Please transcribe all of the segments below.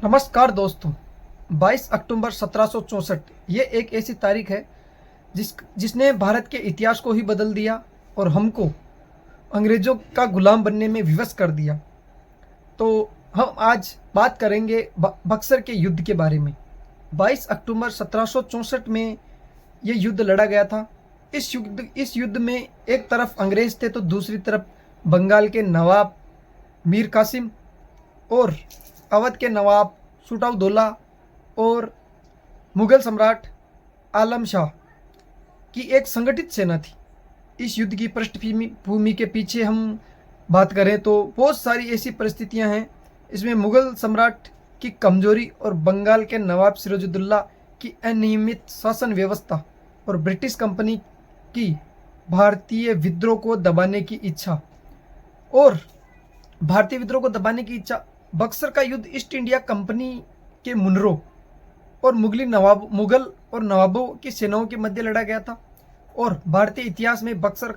नमस्कार दोस्तों। 22 अक्टूबर 1764 ये एक ऐसी तारीख है जिसने भारत के इतिहास को ही बदल दिया और हमको अंग्रेज़ों का गुलाम बनने में विवश कर दिया। तो हम आज बात करेंगे बक्सर के युद्ध के बारे में। 22 अक्टूबर 1764 में ये युद्ध लड़ा गया था। इस युद्ध में एक तरफ अंग्रेज़ थे तो दूसरी तरफ बंगाल के नवाब मीर कासिम और अवध के नवाब सुटाउदौला और मुग़ल सम्राट आलम शाह की एक संगठित सेना थी। इस युद्ध की पृष्ठभूमि के पीछे हम बात करें तो बहुत सारी ऐसी परिस्थितियां हैं। इसमें मुग़ल सम्राट की कमजोरी और बंगाल के नवाब सिराजुद्दौला की अनियमित शासन व्यवस्था और ब्रिटिश कंपनी की भारतीय विद्रोह को दबाने की इच्छा बक्सर का युद्ध ईस्ट इंडिया कंपनी के मुनरो और मुगल और नवाबों की सेनाओं के मध्य लड़ा गया था और भारतीय इतिहास में बक्सर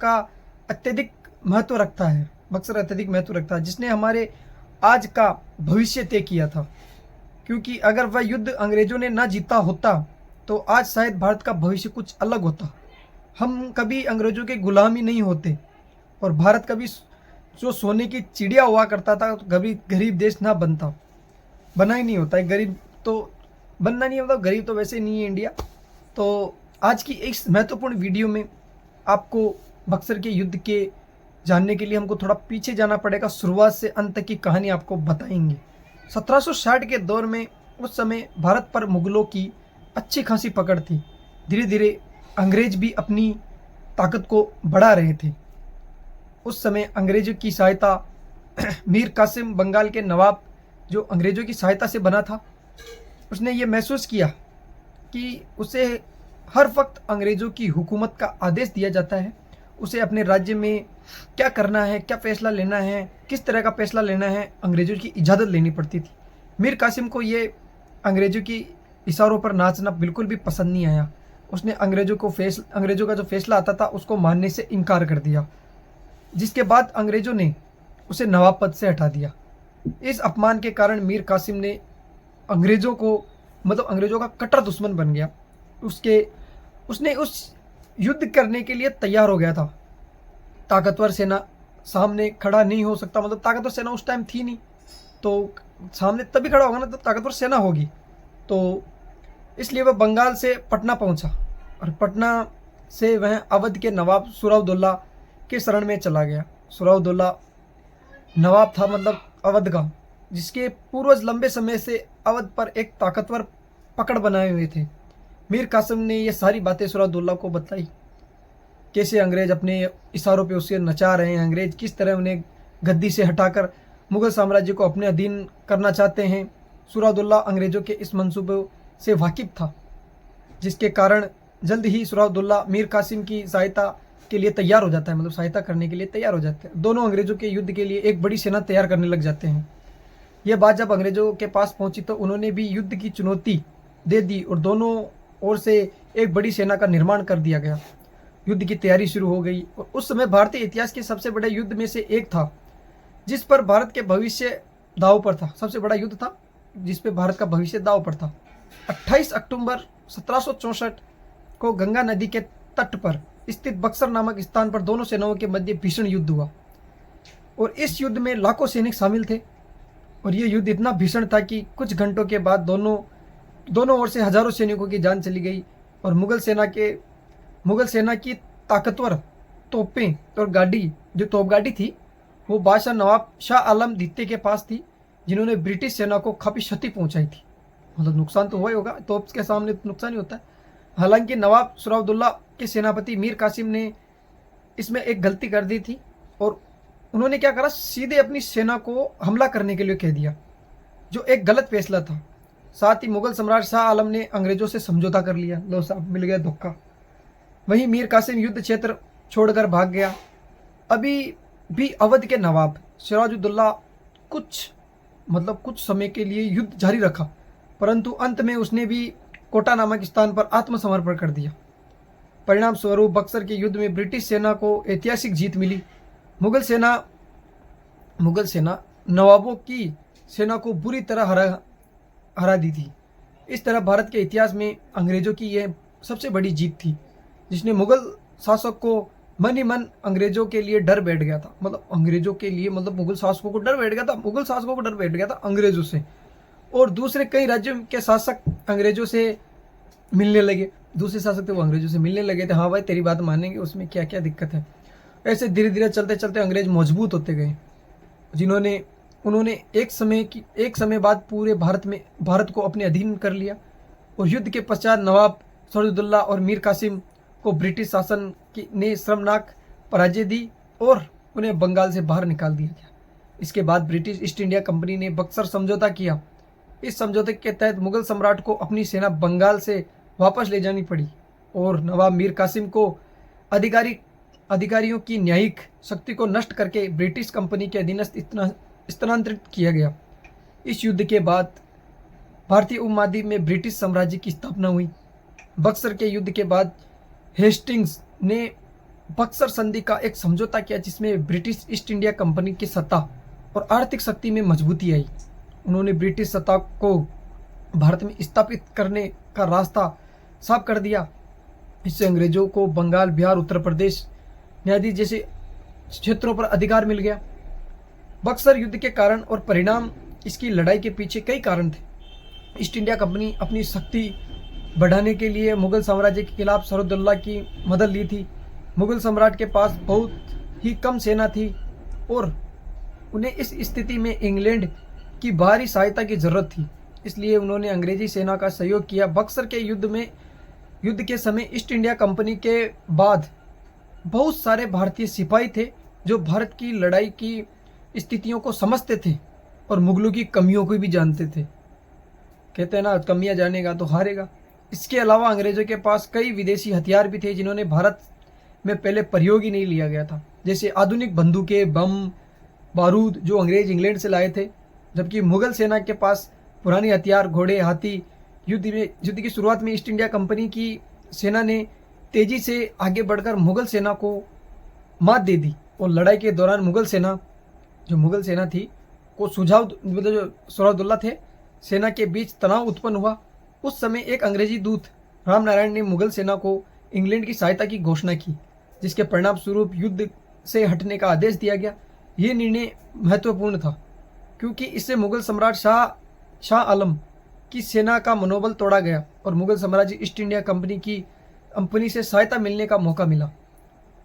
अत्यधिक महत्व रखता है, जिसने हमारे आज का भविष्य तय किया था। क्योंकि अगर वह युद्ध अंग्रेजों ने ना जीता होता तो आज शायद भारत का भविष्य कुछ अलग होता। हम कभी अंग्रेजों के गुलाम ही नहीं होते और भारत कभी जो सोने की चिड़िया हुआ करता था तो कभी गरीब देश बना ही नहीं होता है। गरीब तो बनना नहीं होता, गरीब तो वैसे नहीं है इंडिया। तो आज की इस महत्वपूर्ण वीडियो में आपको बक्सर के युद्ध के जानने के लिए हमको थोड़ा पीछे जाना पड़ेगा। शुरुआत से अंत तक की कहानी आपको बताएंगे। 1760 के दौर में उस समय भारत पर मुगलों की अच्छी खासी पकड़ थी। धीरे धीरे अंग्रेज भी अपनी ताकत को बढ़ा रहे थे। उस समय अंग्रेजों की सहायता मीर कासिम बंगाल के नवाब जो अंग्रेजों की सहायता से बना था, उसने ये महसूस किया कि उसे हर वक्त अंग्रेजों की हुकूमत का आदेश दिया जाता है। उसे अपने राज्य में क्या करना है, क्या फैसला लेना है, किस तरह का फैसला लेना है, अंग्रेजों की इजाज़त लेनी पड़ती थी। मीर कासिम को ये अंग्रेजों की इशारों पर नाचना बिल्कुल भी पसंद नहीं आया। उसने अंग्रेजों का जो फैसला आता था उसको मानने से इनकार कर दिया, जिसके बाद अंग्रेजों ने उसे नवाब पद से हटा दिया। इस अपमान के कारण मीर कासिम ने अंग्रेजों का कट्टर दुश्मन बन गया। उसने उस युद्ध करने के लिए तैयार हो गया था। ताकतवर सेना सामने खड़ा नहीं हो सकता, ताकतवर सेना उस टाइम थी नहीं, तो सामने तभी खड़ा होगा ना तो ताकतवर सेना होगी। तो इसलिए वह बंगाल से पटना पहुंचा और पटना से वह अवध के नवाब सुराउदौला के शरण में चला गया। सुराउदौला नवाब था अवध का, जिसके पूर्वज लंबे समय से अवध पर एक ताकतवर पकड़ बनाए हुए थे। मीर कासिम ने ये सारी बातें सुराउदौला को बताई, कैसे अंग्रेज अपने इशारों पे उसे नचा रहे हैं, अंग्रेज किस तरह उन्हें गद्दी से हटाकर मुगल साम्राज्य को अपने अधीन करना चाहते हैं। सुराउदौला अंग्रेजों के इस मंसूबे से वाकिफ था, जिसके कारण जल्द ही सुराउदौला मीर कासिम की सहायता के लिए तैयार हो जाता है, सहायता करने के लिए तैयार हो जाते हैं। दोनों अंग्रेजों के युद्ध के लिए एक बड़ी सेना तैयार करने लग जाते हैं। यह बात जब अंग्रेजों के पास पहुंची तो उन्होंने भी युद्ध की चुनौती दे दी और दोनों ओर से एक बड़ी सेना का निर्माण कर दिया गया। युद्ध की तैयारी शुरू हो गई और उस समय भारतीय इतिहास के सबसे बड़े युद्ध में से एक था जिस पर भारत के भविष्य दांव पर था। सबसे बड़ा युद्ध था जिस पे भारत का भविष्य दांव पर था। 28 अक्टूबर 1764 को गंगा नदी के तट पर स्थित बक्सर नामक स्थान पर दोनों सेनाओं के मध्य भीषण युद्ध हुआ और इस युद्ध में लाखों सैनिक शामिल थे और ये युद्ध इतना भीषण था कि कुछ घंटों के बाद दोनों ओर से हजारों सैनिकों की जान चली गई और मुगल सेना की ताकतवर तोपें और जो तोपगाड़ी थी वो बादशाह नवाब शाह आलम द्वितीय के पास थी, जिन्होंने ब्रिटिश सेना को काफ़ी क्षति पहुंचाई थी। नुकसान तो हुआ ही होगा, तोप के सामने नुकसान ही होता है। हालांकि नवाब सुराउदौला के सेनापति मीर कासिम ने इसमें एक गलती कर दी थी और उन्होंने क्या करा, सीधे अपनी सेना को हमला करने के लिए कह दिया, जो एक गलत फैसला था। साथ ही मुगल सम्राट शाह आलम ने अंग्रेजों से समझौता कर लिया। लो साहब, मिल गया धोखा। वहीं मीर कासिम युद्ध क्षेत्र छोड़कर भाग गया। अभी भी अवध के नवाब सिराजुद्दौला कुछ समय के लिए युद्ध जारी रखा, परंतु अंत में उसने भी कोटा नामक स्थान पर आत्मसमर्पण कर दिया। परिणाम स्वरूप बक्सर के युद्ध में ब्रिटिश सेना को ऐतिहासिक जीत मिली। मुगल सेना नवाबों की सेना को बुरी तरह हरा दी थी। इस तरह भारत के इतिहास में अंग्रेजों की यह सबसे बड़ी जीत थी, जिसने मुगल शासक को मन ही मन अंग्रेजों के लिए डर बैठ गया था। मतलब अंग्रेजों के लिए मतलब मुगल शासकों को डर बैठ गया था, मुगल शासकों को डर बैठ गया था अंग्रेजों से। और दूसरे कई राज्यों के शासक अंग्रेजों से मिलने लगे। दूसरे शासक थे वो अंग्रेजों से मिलने लगे थे, हाँ भाई तेरी बात मानेंगे, उसमें क्या क्या दिक्कत है। ऐसे धीरे धीरे चलते चलते अंग्रेज मजबूत होते गए, उन्होंने एक समय बाद पूरे भारत को अपने अधीन कर लिया। और युद्ध के पश्चात नवाब सरदुल्ला और मीर कासिम को ब्रिटिश शासन ने शर्मनाक पराजय दी और उन्हें बंगाल से बाहर निकाल दिया गया। इसके बाद ब्रिटिश ईस्ट इंडिया कंपनी ने बक्सर समझौता किया। इस समझौते के तहत मुगल सम्राट को अपनी सेना बंगाल से वापस ले जानी पड़ी और नवाब मीर कासिम को अधिकारियों की न्यायिक शक्ति को नष्ट करके ब्रिटिश कंपनी के अधीनस्थ स्थानांतरित किया गया। इस युद्ध के बाद भारतीय उपमहाद्वीप में ब्रिटिश साम्राज्य की स्थापना हुई। बक्सर के युद्ध के बाद हेस्टिंग्स ने बक्सर संधि का एक समझौता किया, जिसमें ब्रिटिश ईस्ट इंडिया कंपनी की सत्ता और आर्थिक शक्ति में मजबूती आई। उन्होंने ब्रिटिश सत्ता को भारत में स्थापित करने का रास्ता साफ कर दिया। इससे अंग्रेजों को बंगाल, बिहार, उत्तर प्रदेश आदि जैसे क्षेत्रों पर अधिकार मिल गया। बक्सर युद्ध के कारण और परिणाम इसकी लड़ाई के पीछे कई कारण थे। ईस्ट इंडिया कंपनी अपनी शक्ति बढ़ाने के लिए मुगल साम्राज्य के खिलाफ सरदुल्ला की मदद ली थी। मुगल सम्राट के पास बहुत ही कम सेना थी और उन्हें इस स्थिति में इंग्लैंड की बाहरी सहायता की जरूरत थी, इसलिए उन्होंने अंग्रेजी सेना का सहयोग किया। बक्सर के युद्ध के समय ईस्ट इंडिया कंपनी के बाद बहुत सारे भारतीय सिपाही थे जो भारत की लड़ाई की स्थितियों को समझते थे और मुगलों की कमियों को भी जानते थे। कहते हैं ना, कमियां जानेगा तो हारेगा। इसके अलावा अंग्रेजों के पास कई विदेशी हथियार भी थे जिन्होंने भारत में पहले प्रयोग ही नहीं लिया गया था, जैसे आधुनिक बंदूकें, बम, बारूद जो अंग्रेज इंग्लैंड से लाए थे। जबकि मुगल सेना के पास पुराने हथियार, घोड़े, हाथी। युद्ध की शुरुआत में ईस्ट इंडिया कंपनी की सेना ने तेजी से आगे बढ़कर मुगल सेना को मात दे दी और लड़ाई के दौरान मुगल सेना थी को जो सरदुल्ला थे, सेना के बीच तनाव उत्पन्न हुआ। उस समय एक अंग्रेजी दूत राम नारायण ने मुगल सेना को इंग्लैंड की सहायता की घोषणा की, जिसके परिणाम स्वरूप युद्ध से हटने का आदेश दिया गया। यह निर्णय महत्वपूर्ण था क्योंकि इससे मुगल सम्राट शाह आलम की सेना का मनोबल तोड़ा गया और मुगल साम्राज्य ईस्ट इंडिया कंपनी से सहायता मिलने का मौका मिला।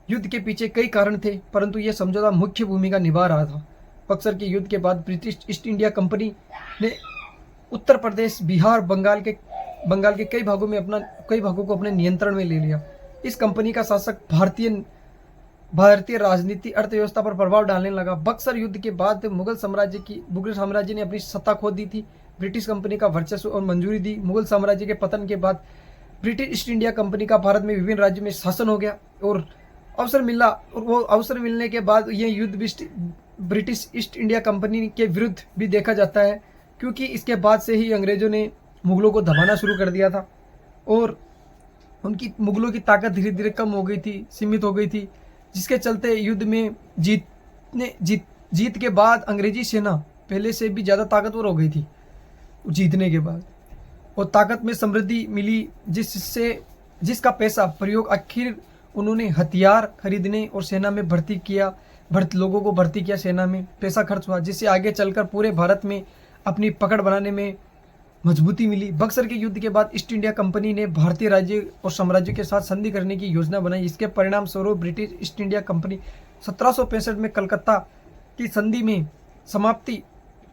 युद्ध के पीछे कई कारण थे, परंतु यह समझौता मुख्य भूमिका निभा रहा था। बक्सर के युद्ध के बाद ब्रिटिश ईस्ट इंडिया कंपनी ने उत्तर प्रदेश, बिहार, बंगाल के कई भागों को अपने नियंत्रण में ले लिया। इस कंपनी का शासक भारतीय राजनीति, अर्थव्यवस्था पर प्रभाव डालने लगा। बक्सर युद्ध के बाद मुगल साम्राज्य ने अपनी सत्ता खो दी थी। ब्रिटिश कंपनी का वर्चस्व और मंजूरी दी। मुगल साम्राज्य के पतन के बाद ब्रिटिश ईस्ट इंडिया कंपनी का भारत में विभिन्न राज्यों में शासन हो गया और अवसर मिलने के बाद यह युद्ध ब्रिटिश ईस्ट इंडिया कंपनी के विरुद्ध भी देखा जाता है, क्योंकि इसके बाद से ही अंग्रेजों ने मुगलों को दबाना शुरू कर दिया था और मुगलों की ताकत धीरे धीरे कम हो गई थी, सीमित हो गई थी, जिसके चलते युद्ध में जीत के बाद अंग्रेजी सेना पहले से भी ज़्यादा ताकतवर हो गई थी जीतने के बाद, और ताकत में समृद्धि मिली, जिसका पैसा प्रयोग आखिर उन्होंने हथियार खरीदने और सेना में लोगों को भर्ती किया। सेना में पैसा खर्च हुआ, जिससे आगे चलकर पूरे भारत में अपनी पकड़ बनाने में मजबूती मिली। बक्सर के युद्ध के बाद ईस्ट इंडिया कंपनी ने भारतीय राज्य और साम्राज्य के साथ संधि करने की योजना बनाई। इसके परिणाम स्वरूप ब्रिटिश ईस्ट इंडिया कंपनी 1765 में कलकत्ता की संधि में समाप्ति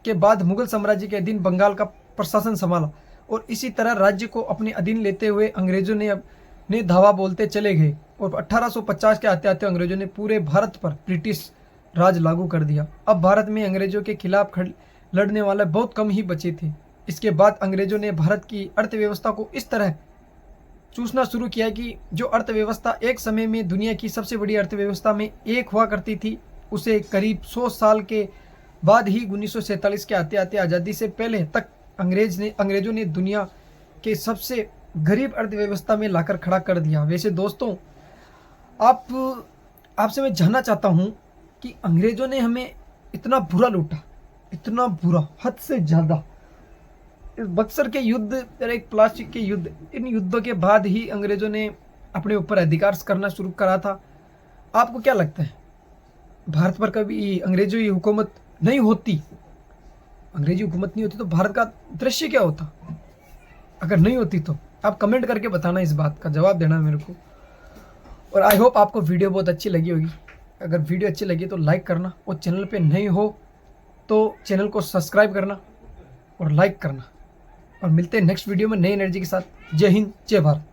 के बाद मुगल साम्राज्य के अधीन बंगाल का प्रशासन संभाला और इसी तरह राज्य को अपने अधीन लेते हुए अंग्रेजों ने धावा बोलते चले गए और 1850 के आते आते अंग्रेजों ने पूरे भारत पर ब्रिटिश राज लागू कर दिया। अब भारत में अंग्रेजों के खिलाफ लड़ने वाले बहुत कम ही बचे थे। इसके बाद अंग्रेजों ने भारत की अर्थव्यवस्था को इस तरह चूसना शुरू किया कि जो अर्थव्यवस्था एक समय में दुनिया की सबसे बड़ी अर्थव्यवस्था में एक हुआ करती थी, उसे करीब 100 साल के बाद ही 1947 के आते आते आज़ादी से पहले तक अंग्रेजों ने दुनिया के सबसे गरीब अर्थव्यवस्था में लाकर खड़ा कर दिया। वैसे दोस्तों, आपसे मैं जानना चाहता हूँ कि अंग्रेजों ने हमें इतना बुरा लूटा, इतना बुरा, हद से ज़्यादा, इस बक्सर के युद्ध और एक प्लास्टिक के युद्ध, इन युद्धों के बाद ही अंग्रेजों ने अपने ऊपर अधिकार करना शुरू करा था। आपको क्या लगता है, भारत पर कभी अंग्रेजों की हुकूमत नहीं होती, अंग्रेजी हुकूमत नहीं होती तो भारत का दृश्य क्या होता? अगर नहीं होती तो आप कमेंट करके बताना, इस बात का जवाब देना मेरे को। और आई होप आपको वीडियो बहुत अच्छी लगी होगी। अगर वीडियो अच्छी लगी तो लाइक करना, और चैनल पे नए हो तो चैनल को सब्सक्राइब करना और लाइक करना। और मिलते हैं नेक्स्ट वीडियो में नई एनर्जी के साथ। जय हिंद, जय भारत।